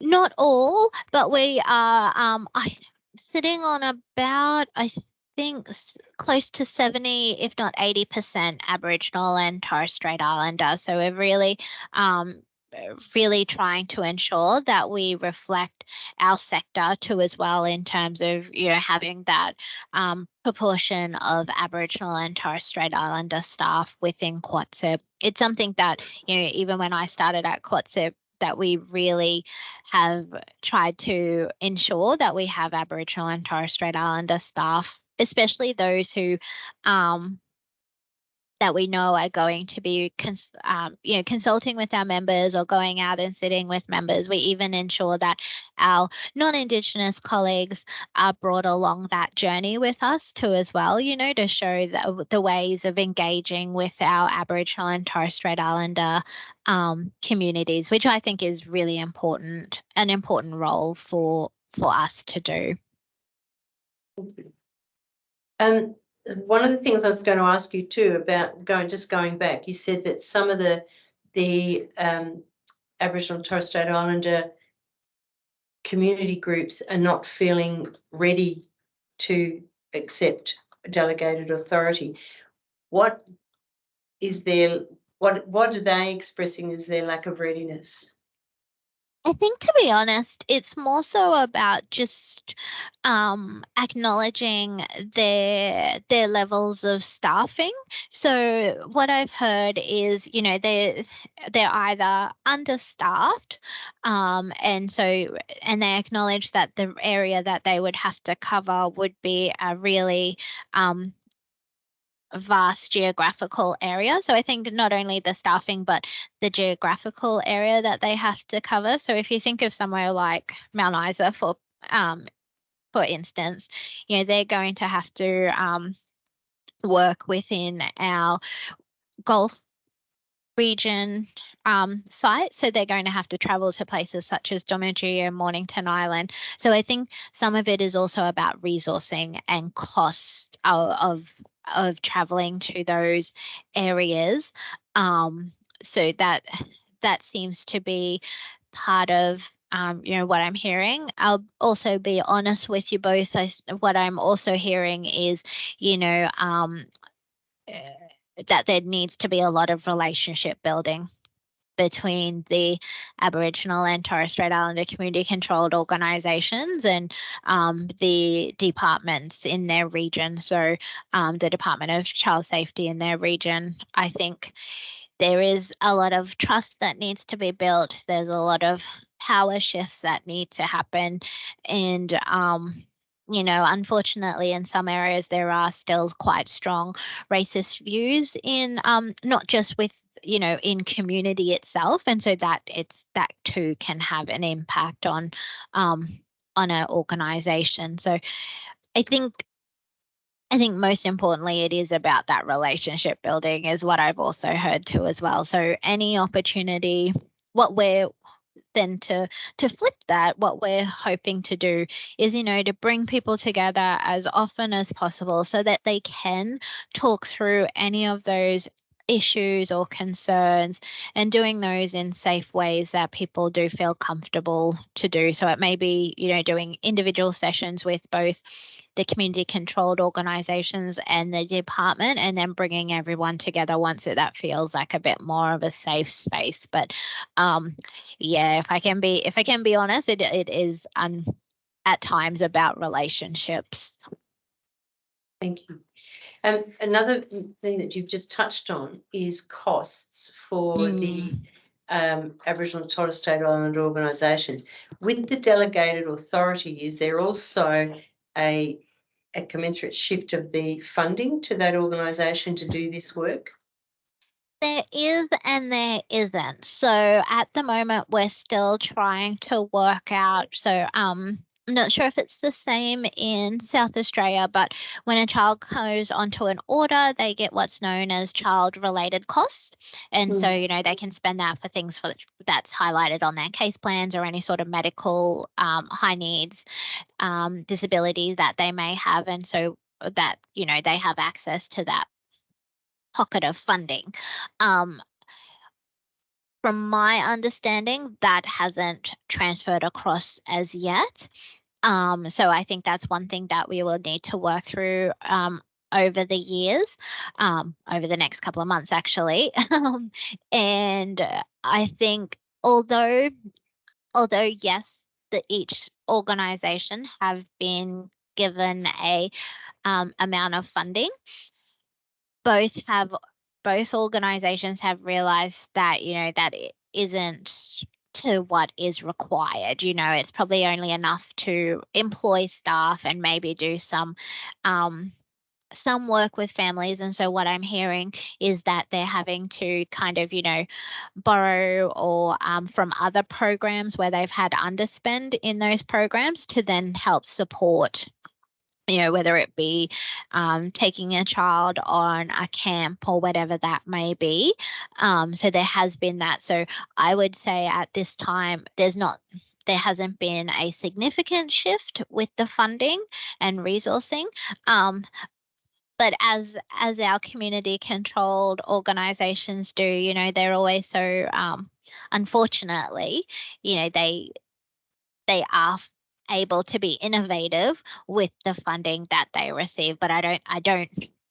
Not all, but we are sitting on about, I think, close to 70, if not 80% Aboriginal and Torres Strait Islander. So we're really trying to ensure that we reflect our sector too as well, in terms of, you know, having that proportion of Aboriginal and Torres Strait Islander staff within CACYP. It's something that, you know, even when I started at CACYP that we really have tried to ensure that we have Aboriginal and Torres Strait Islander staff, especially those who that we know are going to be consulting with our members or going out and sitting with members. We even ensure that our non-Indigenous colleagues are brought along that journey with us too as well, to show the ways of engaging with our Aboriginal and Torres Strait Islander communities, which I think is really important, an important role for us to do. One of the things I was going to ask you too about going back, you said that some of the Aboriginal and Torres Strait Islander community groups are not feeling ready to accept delegated authority. What are they expressing as their lack of readiness? I think, to be honest, it's more so about just acknowledging their levels of staffing. So what I've heard is, they're either understaffed, and they acknowledge that the area that they would have to cover would be a really vast geographical area. So I think not only the staffing, but the geographical area that they have to cover. So if you think of somewhere like Mount Isa, for instance, they're going to have to work within our Gulf region site. So they're going to have to travel to places such as Domagee and Mornington Island. So I think some of it is also about resourcing and cost of traveling to those areas. So that seems to be part of what I'm hearing. I'll also be honest with you both. What I'm also hearing is, that there needs to be a lot of relationship building between the Aboriginal and Torres Strait Islander community controlled organisations and the departments in their region. So the Department of Child Safety in their region, I think there is a lot of trust that needs to be built. There's a lot of power shifts that need to happen. And unfortunately, in some areas, there are still quite strong racist views in not just with in community itself, and so that too can have an impact on an organisation. So I think most importantly, it is about that relationship building, is what I've also heard too as well. So any opportunity, what we're then to flip that, what we're hoping to do is, to bring people together as often as possible so that they can talk through any of those issues or concerns, and doing those in safe ways that people do feel comfortable to do. So it may be, doing individual sessions with both the community controlled organisations and the department, and then bringing everyone together once that feels like a bit more of a safe space. But if I can be honest, it is at times about relationships. Thank you. Another thing that you've just touched on is costs for the Aboriginal and Torres Strait Islander organisations. With the delegated authority, is there also a commensurate shift of the funding to that organisation to do this work? There is and there isn't. So at the moment, we're still trying to work out. So I'm not sure if it's the same in South Australia, but when a child goes onto an order, they get what's known as child-related costs. And so, they can spend that for things that's highlighted on their case plans, or any sort of medical high needs disability that they may have. And so that, they have access to that pocket of funding. From my understanding, that hasn't transferred across as yet. So I think that's one thing that we will need to work through over the years, over the next couple of months, actually. And I think although yes, each organisation have been given a amount of funding, both organisations have realised that that it isn't to what is required. You know, it's probably only enough to employ staff and maybe do some work with families. And so what I'm hearing is that they're having to kind of, you know, borrow or from other programs where they've had underspend in those programs to then help support, you know, whether it be taking a child on a camp or whatever that may be. So there has been that. So I would say at this time, there hasn't been a significant shift with the funding and resourcing. But as our community controlled organisations do, you know, they're always so unfortunately, you know, they are able to be innovative with the funding that they receive. But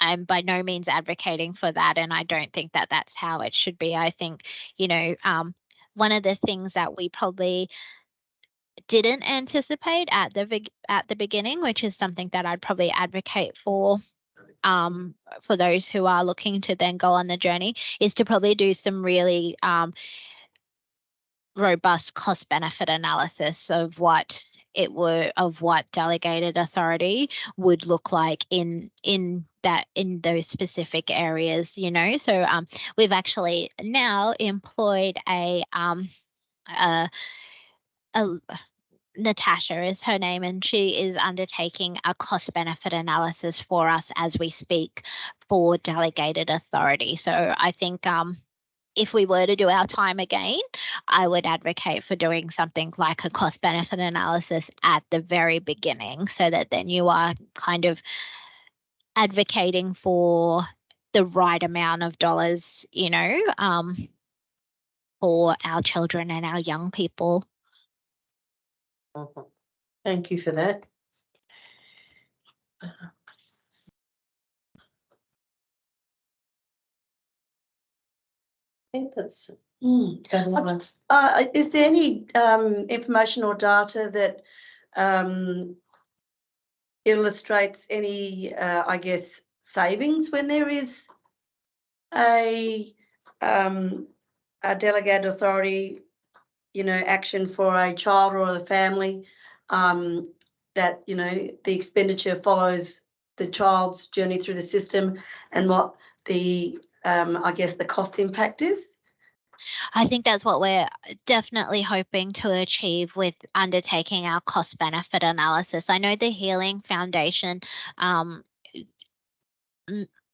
I'm by no means advocating for that, and I don't think that that's how it should be. I think, you know, one of the things that we probably didn't anticipate at the beginning, which is something that I'd probably advocate for those who are looking to then go on the journey, is to probably do some really robust cost benefit analysis of what delegated authority would look like in those specific areas, you know. So we've actually now employed a Natasha is her name, and she is undertaking a cost benefit analysis for us as we speak for delegated authority. So I think if we were to do our time again, I would advocate for doing something like a cost benefit analysis at the very beginning, so that then you are kind of advocating for the right amount of dollars, you know, for our children and our young people. Thank you for that. I think that's is there any information or data that illustrates any, I guess, savings when there is a delegated authority, you know, action for a child or a family, that, you know, the expenditure follows the child's journey through the system, and what the I guess the cost impact is? I think that's what we're definitely hoping to achieve with undertaking our cost benefit analysis. I know the Healing Foundation,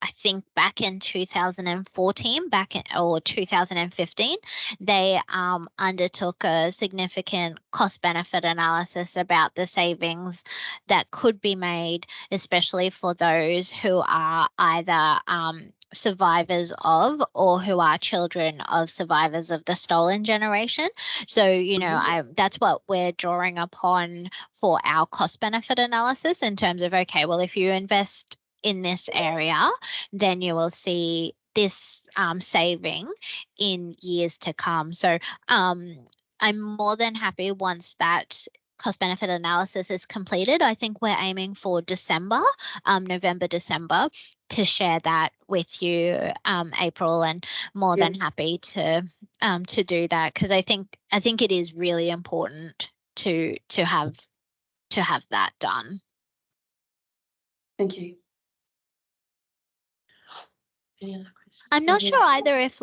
I think back in 2014, or 2015, they undertook a significant cost benefit analysis about the savings that could be made, especially for those who are either survivors of or who are children of survivors of the stolen generation. So, you know, that's what we're drawing upon for our cost benefit analysis, in terms of, okay, well, if you invest in this area, then you will see this saving in years to come. So I'm more than happy once that cost benefit analysis is completed. I think we're aiming for December, November, December, to share that with you, April, and more than happy to do that, because I think it is really important to have that done. Thank you. I'm not sure either if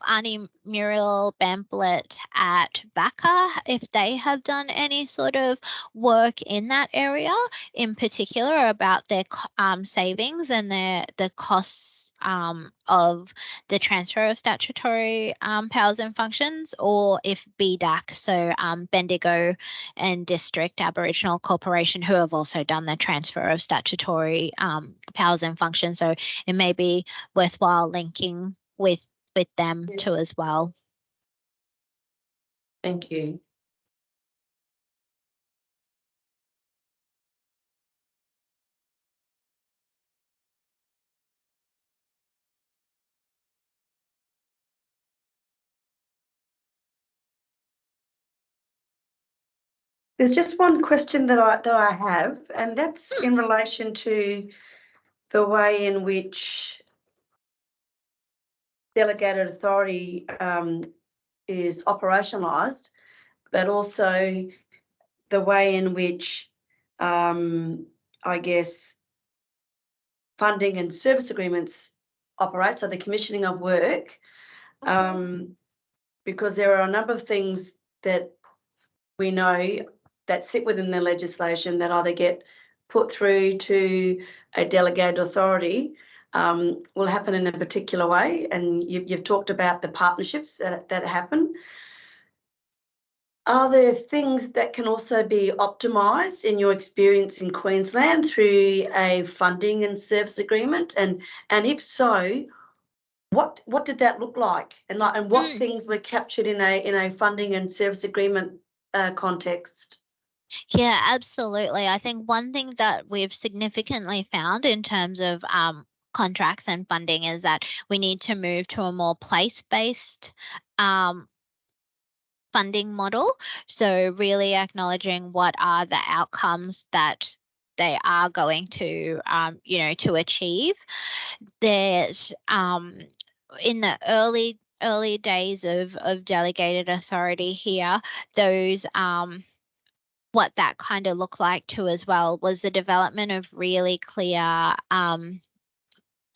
Auntie Muriel Bamblett at VACA, if they have done any sort of work in that area in particular about their savings and the costs of the transfer of statutory powers and functions, or if BDAC, so Bendigo and District Aboriginal Corporation, who have also done the transfer of statutory powers and functions. So it may be worthwhile linking with them too as well. Thank you. There's just one question that I have, and that's in relation to the way in which delegated authority is operationalised. but also the way in which, I guess, funding and service agreements operate, so the commissioning of work, because there are a number of things that we know that sit within the legislation that either get put through to a delegated authority, will happen in a particular way, and you've talked about the partnerships that happen. Are there things that can also be optimised in your experience in Queensland through a funding and service agreement? And if so, what did that look like? And what things were captured in a funding and service agreement context? Yeah, absolutely. I think one thing that we've significantly found in terms of contracts and funding is that we need to move to a more place-based funding model. So really acknowledging what are the outcomes that they are going to, to achieve. There's in the early days of delegated authority here, those what that kind of looked like too as well was the development of really clear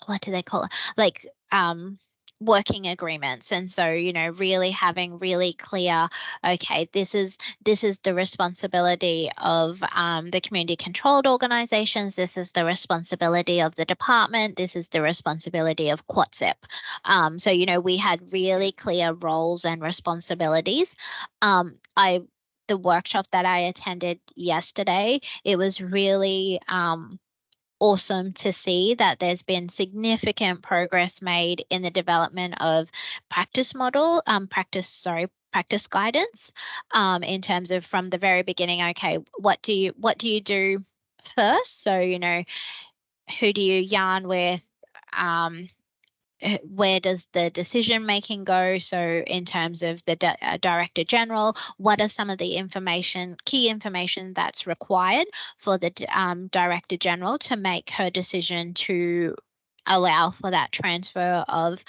what do they call it, like working agreements. And so, really having really clear, okay, this is the responsibility of the community controlled organisations, this is the responsibility of the department, this is the responsibility of CACYP. So, we had really clear roles and responsibilities. The workshop that I attended yesterday, it was really awesome to see that there's been significant progress made in the development of practice guidance in terms of from the very beginning, okay, what do you do first? So, who do you yarn with? Where does the decision making go? So in terms of the Director General, what are some of the key information that's required for the Director General to make her decision to allow for that transfer of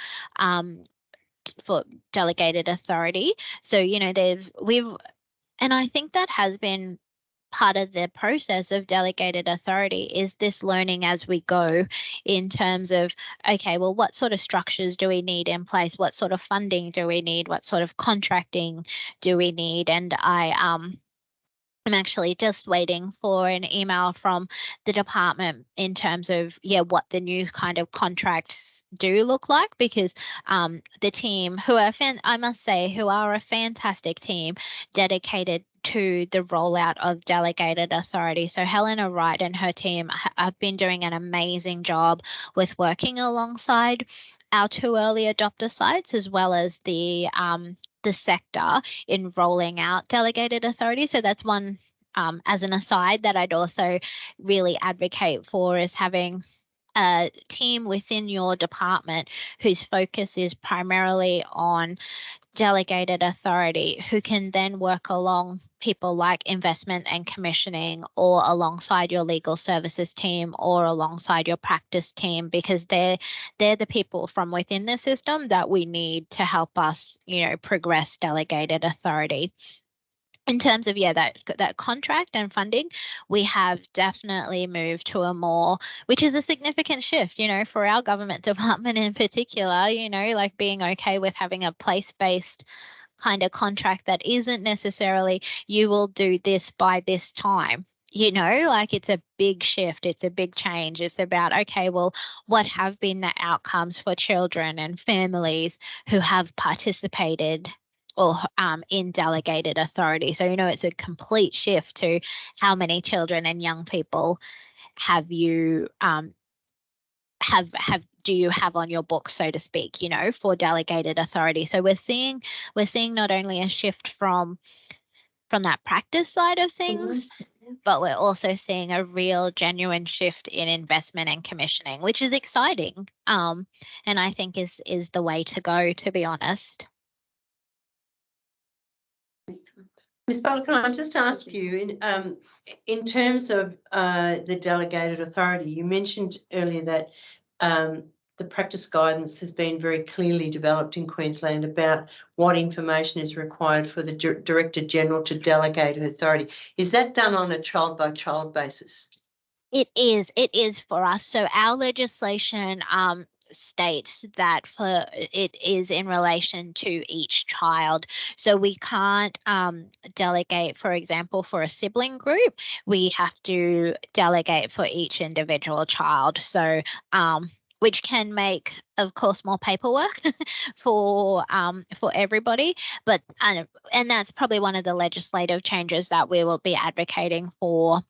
for delegated authority? So, and I think that has been part of the process of delegated authority is this learning as we go in terms of, okay, well, what sort of structures do we need in place? What sort of funding do we need? What sort of contracting do we need? And I'm actually just waiting for an email from the department in terms of, what the new kind of contracts do look like, because the team who are a fantastic team dedicated to the rollout of delegated authority. So Helena Wright and her team have been doing an amazing job with working alongside our 2 early adopter sites, as well as the sector in rolling out delegated authority. So that's one, as an aside, that I'd also really advocate for, is having a team within your department whose focus is primarily on delegated authority, who can then work along people like investment and commissioning, or alongside your legal services team, or alongside your practice team, because they're the people from within the system that we need to help us, progress delegated authority. In terms of, that contract and funding, we have definitely moved to a more, which is a significant shift, for our government department in particular, like being okay with having a place-based kind of contract that isn't necessarily, you will do this by this time. Like it's a big shift, it's a big change. It's about, okay, well, what have been the outcomes for children and families who have participated or in delegated authority? So, it's a complete shift to how many children and young people have you do you have on your book, so to speak, for delegated authority. So we're seeing not only a shift from that practice side of things, but we're also seeing a real genuine shift in investment and commissioning, which is exciting. And I think is the way to go, to be honest. Ms. Butler, can I just ask you, in terms of the delegated authority, you mentioned earlier that the practice guidance has been very clearly developed in Queensland about what information is required for the Director General to delegate authority. Is that done on a child-by-child basis? It is for us. So our legislation states that for it is in relation to each child. So we can't delegate, for example, for a sibling group. We have to delegate for each individual child. So which can make, of course, more paperwork for everybody. But and that's probably one of the legislative changes that we will be advocating for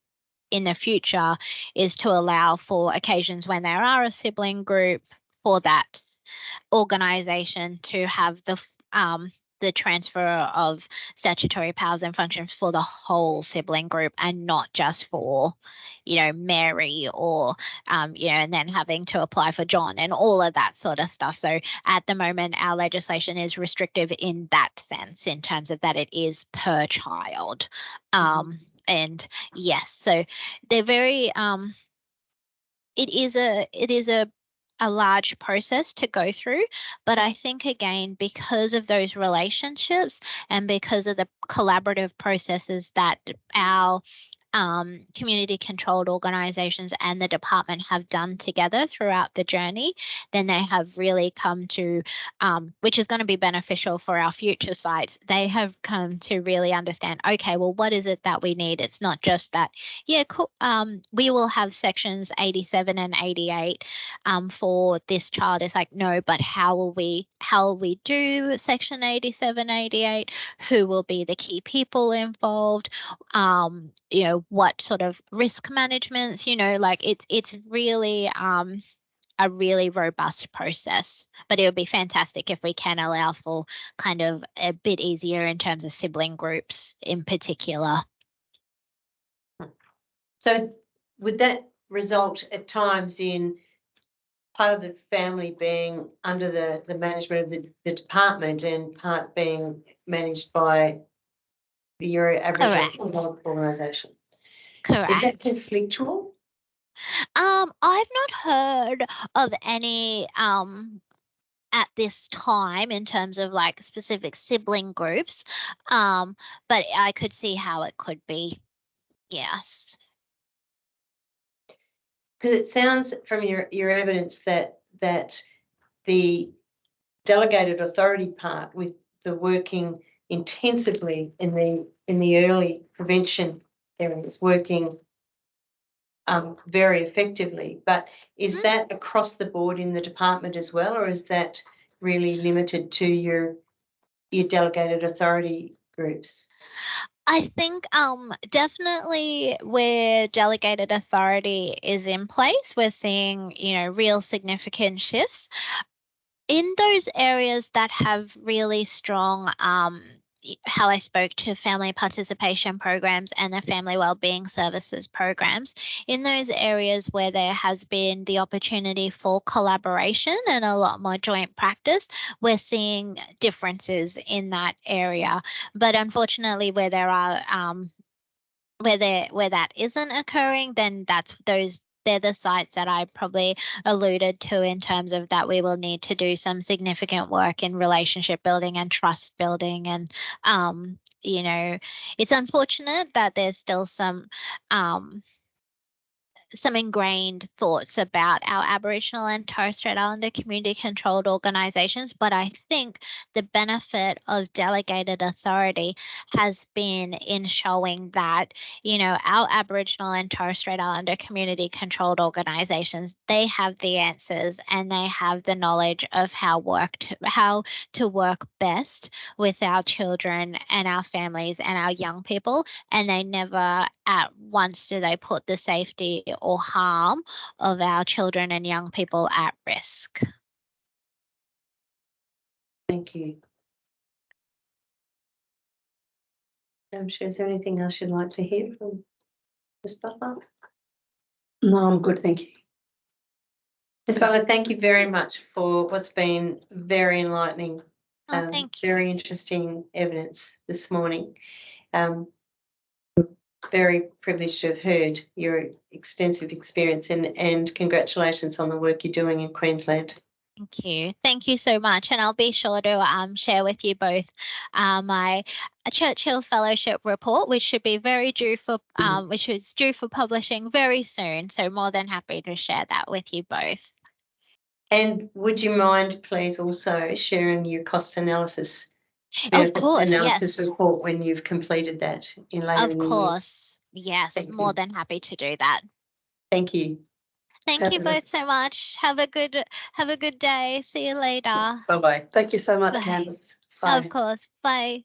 in the future, is to allow for occasions when there are a sibling group for that organisation to have the transfer of statutory powers and functions for the whole sibling group and not just for, Mary or, and then having to apply for John and all of that sort of stuff. So at the moment, our legislation is restrictive in that sense, in terms of that it is per child. And yes, so they're very, it is a large process to go through, but I think, again, because of those relationships and because of the collaborative processes that our community controlled organisations and the department have done together throughout the journey, then they have really come to, which is going to be beneficial for our future sites, they have come to really understand, okay, well, what is it that we need? It's not just that, yeah, cool, we will have sections 87 and 88 for this child. It's like, no, but how will we do section 87, 88? Who will be the key people involved? What sort of risk managements, like it's really a really robust process, but it would be fantastic if we can allow for kind of a bit easier in terms of sibling groups in particular. So would that result at times in part of the family being under the management of the department and part being managed by the Aboriginal organisation? Correct. Is that conflictual? I've not heard of any at this time in terms of like specific sibling groups, but I could see how it could be. Yes. Because it sounds from your evidence that the delegated authority part, with the working intensively in the early prevention areas, working very effectively, but is that across the board in the department as well, or is that really limited to your delegated authority groups? I think definitely where delegated authority is in place, we're seeing, real significant shifts. In those areas that have really strong how I spoke to family participation programs and the family wellbeing services programs, in those areas where there has been the opportunity for collaboration and a lot more joint practice, we're seeing differences in that area. But unfortunately, where there are where that isn't occurring, then they're the sites that I probably alluded to in terms of that we will need to do some significant work in relationship building and trust building. And, it's unfortunate that there's still some ingrained thoughts about our Aboriginal and Torres Strait Islander community controlled organisations, but I think the benefit of delegated authority has been in showing that, our Aboriginal and Torres Strait Islander community controlled organisations, they have the answers and they have the knowledge of how to work best with our children and our families and our young people, and they never at once do they put the safety or harm of our children and young people at risk. Thank you. I'm sure, is there anything else you'd like to hear from Ms. Butler? No, I'm good, thank you. Ms. Butler, thank you very much for what's been very enlightening, Thank you. very interesting evidence this morning. very privileged to have heard your extensive experience and congratulations on the work you're doing in Queensland. Thank you. Thank you so much. And I'll be sure to share with you both my Churchill Fellowship report, which should be which is due for publishing very soon. So more than happy to share that with you both. And would you mind, please, also sharing your cost analysis? Of course, analysis yes. report when you've completed that in later Of in the year. course, yes. Thank More you. than happy to do that. Thank you. Thank you both so much. Have a good day. See you later. Bye-bye. Thank you so much, Bye. Candice. Bye. Of course. Bye.